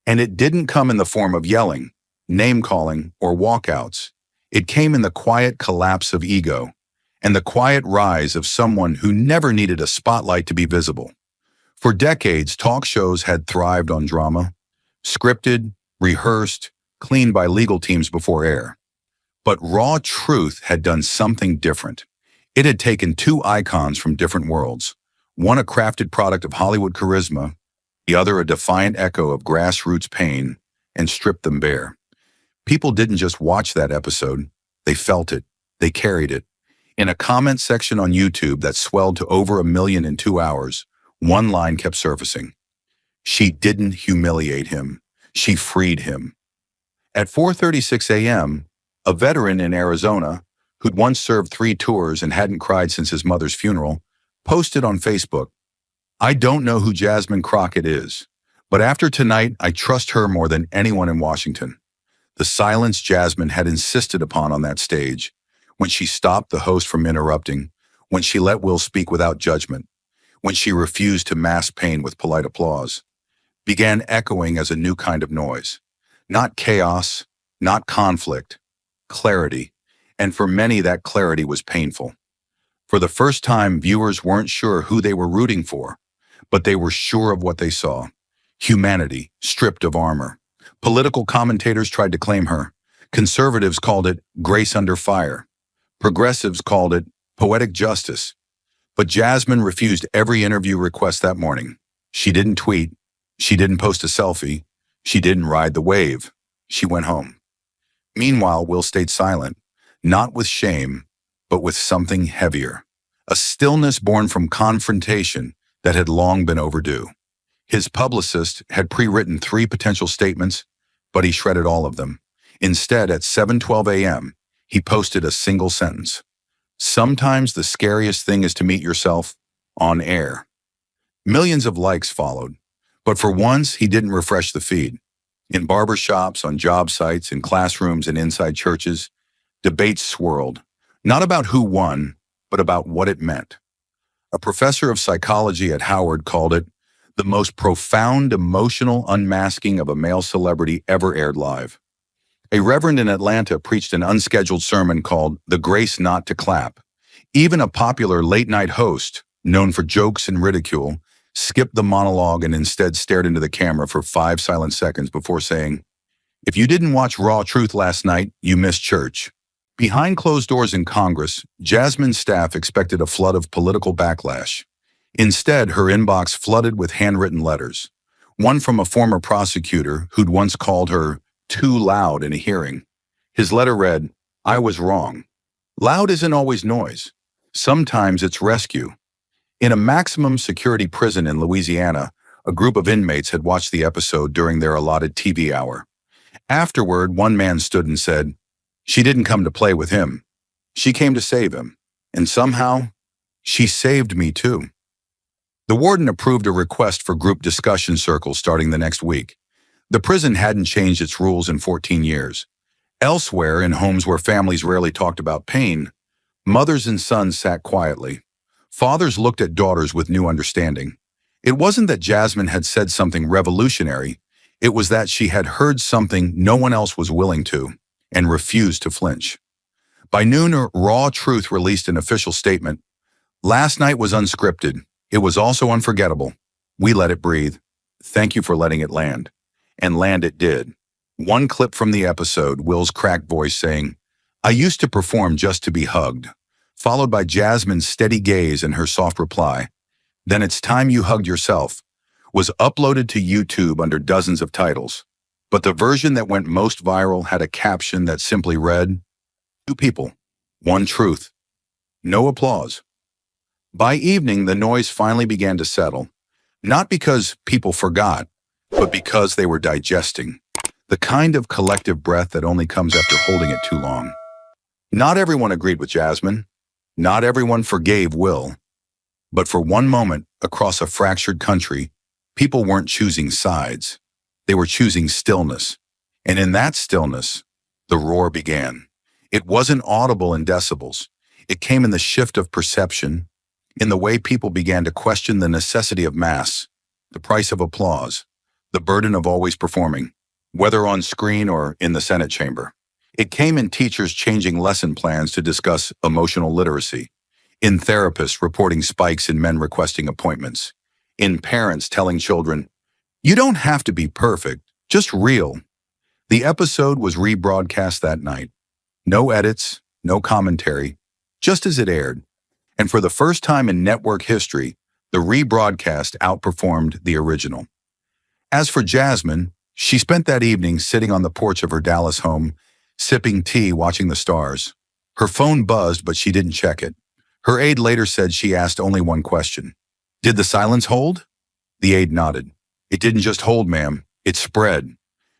And it didn't come in the form of yelling, name-calling, or walkouts. It came in the quiet collapse of ego, and the quiet rise of someone who never needed a spotlight to be visible. For decades, talk shows had thrived on drama, scripted, rehearsed, cleaned by legal teams before air. But Raw Truth had done something different. It had taken two icons from different worlds, one a crafted product of Hollywood charisma, the other a defiant echo of grassroots pain, and stripped them bare. People didn't just watch that episode, they felt it, they carried it. In a comment section on YouTube that swelled to over 1 million in 2 hours, one line kept surfacing. "She didn't humiliate him, she freed him." At 4:36 a.m., a veteran in Arizona, who'd once served 3 tours and hadn't cried since his mother's funeral, posted on Facebook, "I don't know who Jasmine Crockett is, but after tonight, I trust her more than anyone in Washington." The silence Jasmine had insisted upon on that stage, when she stopped the host from interrupting, when she let Will speak without judgment, when she refused to mask pain with polite applause, began echoing as a new kind of noise. Not chaos, not conflict, clarity. And for many, that clarity was painful. For the first time, viewers weren't sure who they were rooting for, but they were sure of what they saw. Humanity, stripped of armor. Political commentators tried to claim her. Conservatives called it grace under fire. Progressives called it poetic justice. But Jasmine refused every interview request that morning. She didn't tweet. She didn't post a selfie. She didn't ride the wave. She went home. Meanwhile, Will stayed silent, not with shame, but with something heavier. A stillness born from confrontation that had long been overdue. His publicist had pre-written 3 potential statements, but he shredded all of them. Instead, at 7:12 a.m., he posted a single sentence. "Sometimes the scariest thing is to meet yourself on air." Millions of likes followed, but for once, he didn't refresh the feed. In barbershops, on job sites, in classrooms, and inside churches, debates swirled, not about who won, but about what it meant. A professor of psychology at Howard called it the most profound emotional unmasking of a male celebrity ever aired live. A reverend in Atlanta preached an unscheduled sermon called "The Grace Not to Clap." Even a popular late-night host, known for jokes and ridicule, skipped the monologue and instead stared into the camera for 5 silent seconds before saying, "If you didn't watch Raw Truth last night, you missed church." Behind closed doors in Congress, Jasmine's staff expected a flood of political backlash. Instead, her inbox flooded with handwritten letters. One from a former prosecutor who'd once called her too loud in a hearing. His letter read, "I was wrong. Loud isn't always noise. Sometimes it's rescue." In a maximum security prison in Louisiana, a group of inmates had watched the episode during their allotted TV hour. Afterward, one man stood and said, "She didn't come to play with him. She came to save him. And somehow, she saved me too." The warden approved a request for group discussion circles starting the next week. The prison hadn't changed its rules in 14 years. Elsewhere, in homes where families rarely talked about pain, mothers and sons sat quietly. Fathers looked at daughters with new understanding. It wasn't that Jasmine had said something revolutionary. It was that she had heard something no one else was willing to, and refused to flinch. By noon, Raw Truth released an official statement. "Last night was unscripted. It was also unforgettable. We let it breathe. Thank you for letting it land." And land it did. One clip from the episode, Will's cracked voice saying, "I used to perform just to be hugged," followed by Jasmine's steady gaze and her soft reply, "Then it's time you hugged yourself," was uploaded to YouTube under dozens of titles. But the version that went most viral had a caption that simply read, Two people, one truth, no applause. By evening, the noise finally began to settle, not because people forgot, but because they were digesting, the kind of collective breath that only comes after holding it too long. Not everyone agreed with Jasmine. Not everyone forgave Will. But for one moment, across a fractured country, people weren't choosing sides. They were choosing stillness. And in that stillness, the roar began. It wasn't audible in decibels. It came in the shift of perception, in the way people began to question the necessity of mass, the price of applause, the burden of always performing, whether on screen or in the Senate chamber. It came in teachers changing lesson plans to discuss emotional literacy, in therapists reporting spikes in men requesting appointments, in parents telling children, "You don't have to be perfect, just real." The episode was rebroadcast that night. No edits, no commentary, just as it aired. And for the first time in network history, the rebroadcast outperformed the original. As for Jasmine, she spent that evening sitting on the porch of her Dallas home, sipping tea, watching the stars. Her phone buzzed, but she didn't check it. Her aide later said she asked only one question. "Did the silence hold?" The aide nodded. "It didn't just hold, ma'am. It spread."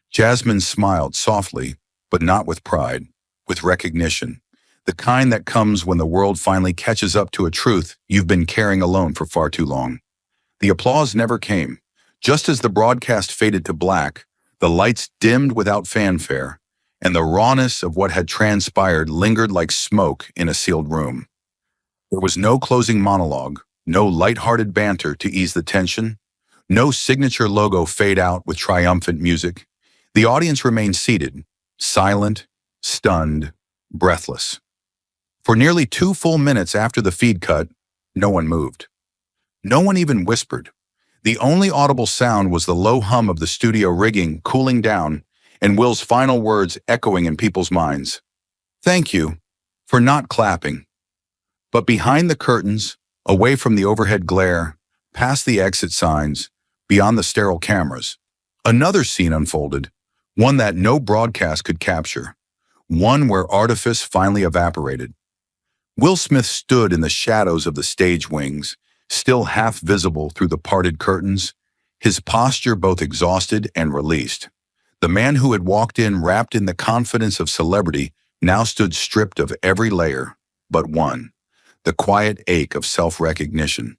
Jasmine smiled softly, but not with pride, with recognition. The kind that comes when the world finally catches up to a truth you've been carrying alone for far too long. The applause never came. Just as the broadcast faded to black, the lights dimmed without fanfare, and the rawness of what had transpired lingered like smoke in a sealed room. There was no closing monologue, no light-hearted banter to ease the tension, no signature logo fade out with triumphant music. The audience remained seated, silent, stunned, breathless. For nearly 2 full minutes after the feed cut, no one moved. No one even whispered. The only audible sound was the low hum of the studio rigging cooling down and Will's final words echoing in people's minds. "Thank you for not clapping." But behind the curtains, away from the overhead glare, past the exit signs, beyond the sterile cameras, another scene unfolded, one that no broadcast could capture, one where artifice finally evaporated. Will Smith stood in the shadows of the stage wings, still half visible through the parted curtains, his posture both exhausted and released. The man who had walked in wrapped in the confidence of celebrity now stood stripped of every layer but one, the quiet ache of self-recognition.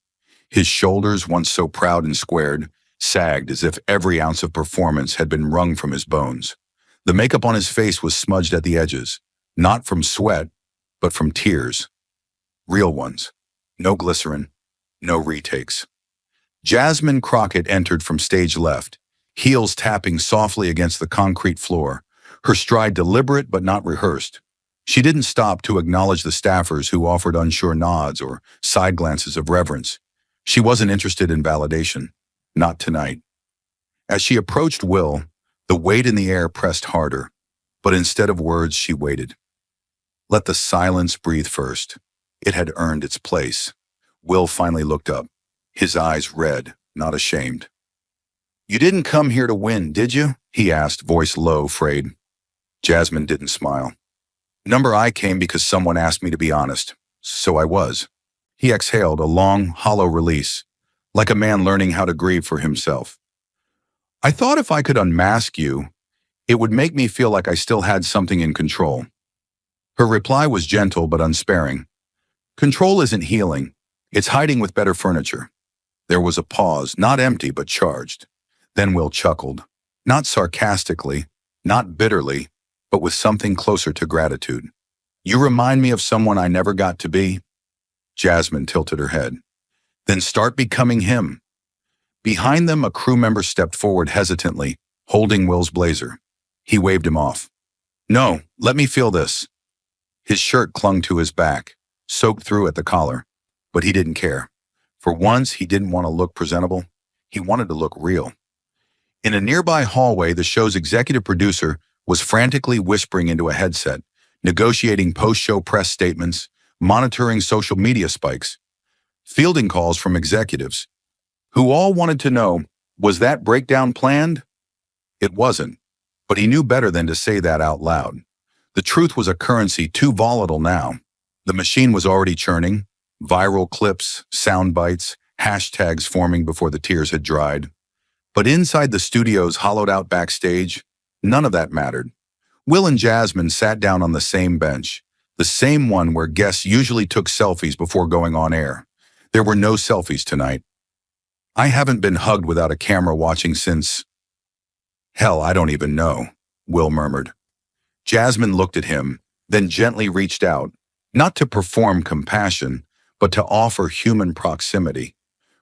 His shoulders, once so proud and squared, sagged as if every ounce of performance had been wrung from his bones. The makeup on his face was smudged at the edges, not from sweat, but from tears. Real ones. No glycerin, no retakes. Jasmine Crockett entered from stage left, heels tapping softly against the concrete floor, her stride deliberate but not rehearsed. She didn't stop to acknowledge the staffers who offered unsure nods or side glances of reverence. She wasn't interested in validation. Not tonight. As she approached Will, the weight in the air pressed harder, but instead of words, she waited. Let the silence breathe first. It had earned its place. Will finally looked up, his eyes red, not ashamed. "You didn't come here to win, did you?" he asked, voice low, frayed. Jasmine didn't smile. "Number I came because someone asked me to be honest, so I was." He exhaled, a long, hollow release, like a man learning how to grieve for himself. "I thought if I could unmask you, it would make me feel like I still had something in control." Her reply was gentle but unsparing. "Control isn't healing. It's hiding with better furniture." There was a pause, not empty but charged. Then Will chuckled, not sarcastically, not bitterly, but with something closer to gratitude. "You remind me of someone I never got to be." Jasmine tilted her head. "Then start becoming him." Behind them, a crew member stepped forward hesitantly, holding Will's blazer. He waved him off. "No, let me feel this." His shirt clung to his back, soaked through at the collar, but he didn't care. For once, he didn't want to look presentable. He wanted to look real. In a nearby hallway, the show's executive producer was frantically whispering into a headset, negotiating post-show press statements, monitoring social media spikes, fielding calls from executives, who all wanted to know, was that breakdown planned? It wasn't, but he knew better than to say that out loud. The truth was a currency too volatile now. The machine was already churning, viral clips, sound bites, hashtags forming before the tears had dried. But inside the studio's hollowed-out backstage, none of that mattered. Will and Jasmine sat down on the same bench, the same one where guests usually took selfies before going on air. There were no selfies tonight. I haven't been hugged without a camera watching since... Hell, I don't even know, Will murmured. Jasmine looked at him, then gently reached out, not to perform compassion, but to offer human proximity.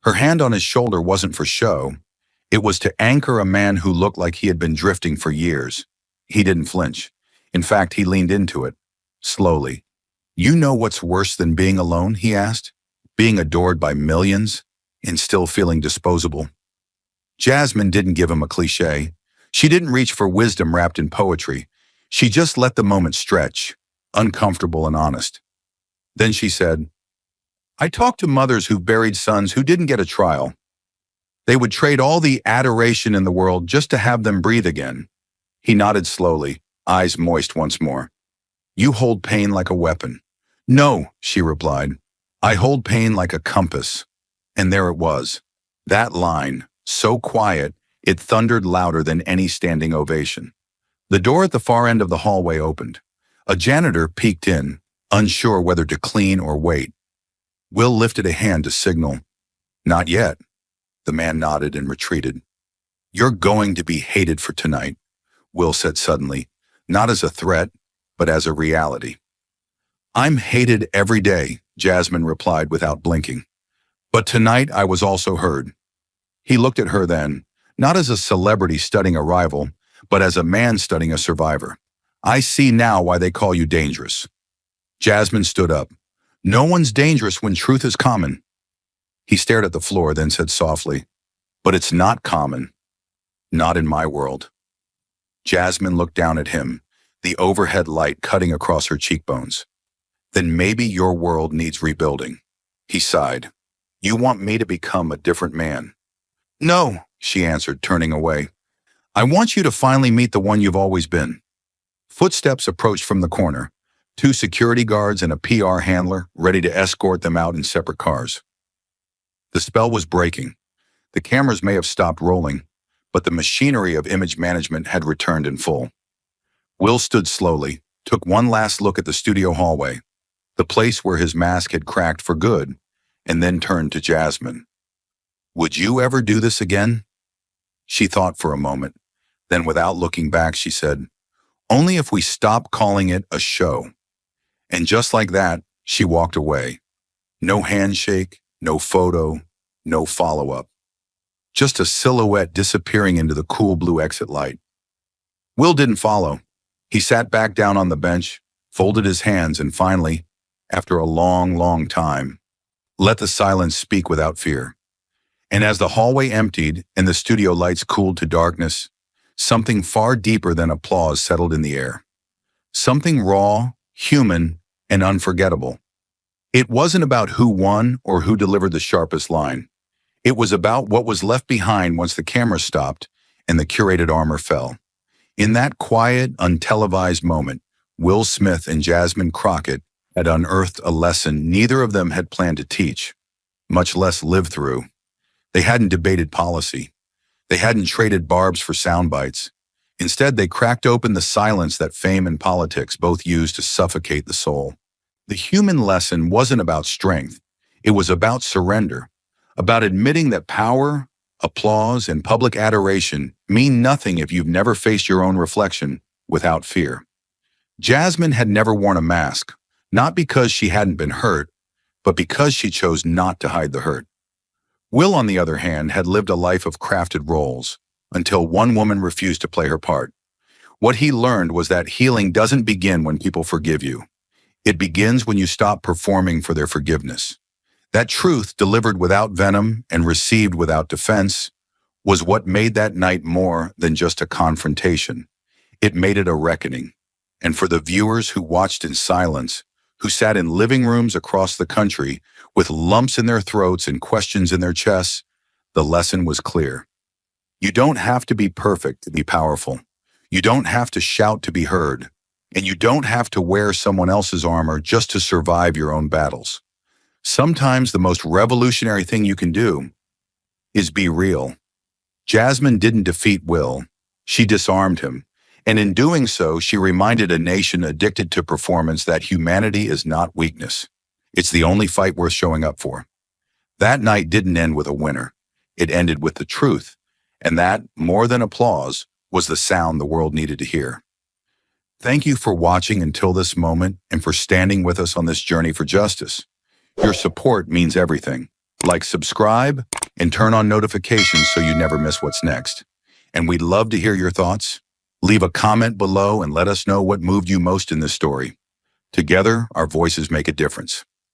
Her hand on his shoulder wasn't for show. It was to anchor a man who looked like he had been drifting for years. He didn't flinch. In fact, he leaned into it, slowly. You know what's worse than being alone, he asked? Being adored by millions and still feeling disposable. Jasmine didn't give him a cliché. She didn't reach for wisdom wrapped in poetry. She just let the moment stretch, uncomfortable and honest. Then she said, I talked to mothers who've buried sons who didn't get a trial. They would trade all the adoration in the world just to have them breathe again. He nodded slowly, eyes moist once more. You hold pain like a weapon. No, she replied. I hold pain like a compass. And there it was. That line, so quiet, it thundered louder than any standing ovation. The door at the far end of the hallway opened. A janitor peeked in, unsure whether to clean or wait. Will lifted a hand to signal. Not yet. The man nodded and retreated. You're going to be hated for tonight, Will said suddenly, not as a threat, but as a reality. I'm hated every day, Jasmine replied without blinking. But tonight I was also heard. He looked at her then, not as a celebrity studying a rival, but as a man studying a survivor. I see now why they call you dangerous. Jasmine stood up. No one's dangerous when truth is common. He stared at the floor, then said softly, but it's not common. Not in my world. Jasmine looked down at him, the overhead light cutting across her cheekbones. Then maybe your world needs rebuilding. He sighed. You want me to become a different man? No, she answered, turning away. I want you to finally meet the one you've always been. Footsteps approached from the corner, 2 security guards and a PR handler ready to escort them out in separate cars. The spell was breaking. The cameras may have stopped rolling, but the machinery of image management had returned in full. Will stood slowly, took one last look at the studio hallway, the place where his mask had cracked for good, and then turned to Jasmine. Would you ever do this again? She thought for a moment. Then without looking back, she said, only if we stop calling it a show. And just like that, she walked away. No handshake, no photo, no follow-up. Just a silhouette disappearing into the cool blue exit light. Will didn't follow. He sat back down on the bench, folded his hands, and finally, after a long, long time, let the silence speak without fear. And as the hallway emptied and the studio lights cooled to darkness, something far deeper than applause settled in the air. Something raw, human, and unforgettable. It wasn't about who won or who delivered the sharpest line. It was about what was left behind once the camera stopped and the curated armor fell. In that quiet, untelevised moment, Will Smith and Jasmine Crockett had unearthed a lesson neither of them had planned to teach, much less live through. They hadn't debated policy. They hadn't traded barbs for sound bites. Instead, they cracked open the silence that fame and politics both use to suffocate the soul. The human lesson wasn't about strength. It was about surrender, about admitting that power, applause, and public adoration mean nothing if you've never faced your own reflection without fear. Jasmine had never worn a mask, not because she hadn't been hurt, but because she chose not to hide the hurt. Will, on the other hand, had lived a life of crafted roles, until one woman refused to play her part. What he learned was that healing doesn't begin when people forgive you. It begins when you stop performing for their forgiveness. That truth, delivered without venom and received without defense, was what made that night more than just a confrontation. It made it a reckoning. And for the viewers who watched in silence, who sat in living rooms across the country with lumps in their throats and questions in their chests, the lesson was clear. You don't have to be perfect to be powerful. You don't have to shout to be heard. And you don't have to wear someone else's armor just to survive your own battles. Sometimes the most revolutionary thing you can do is be real. Jasmine didn't defeat Will. She disarmed him. And in doing so, she reminded a nation addicted to performance that humanity is not weakness. It's the only fight worth showing up for. That night didn't end with a winner. It ended with the truth. And that, more than applause, was the sound the world needed to hear. Thank you for watching until this moment and for standing with us on this journey for justice. Your support means everything. Like, subscribe, and turn on notifications so you never miss what's next. And we'd love to hear your thoughts. Leave a comment below and let us know what moved you most in this story. Together, our voices make a difference.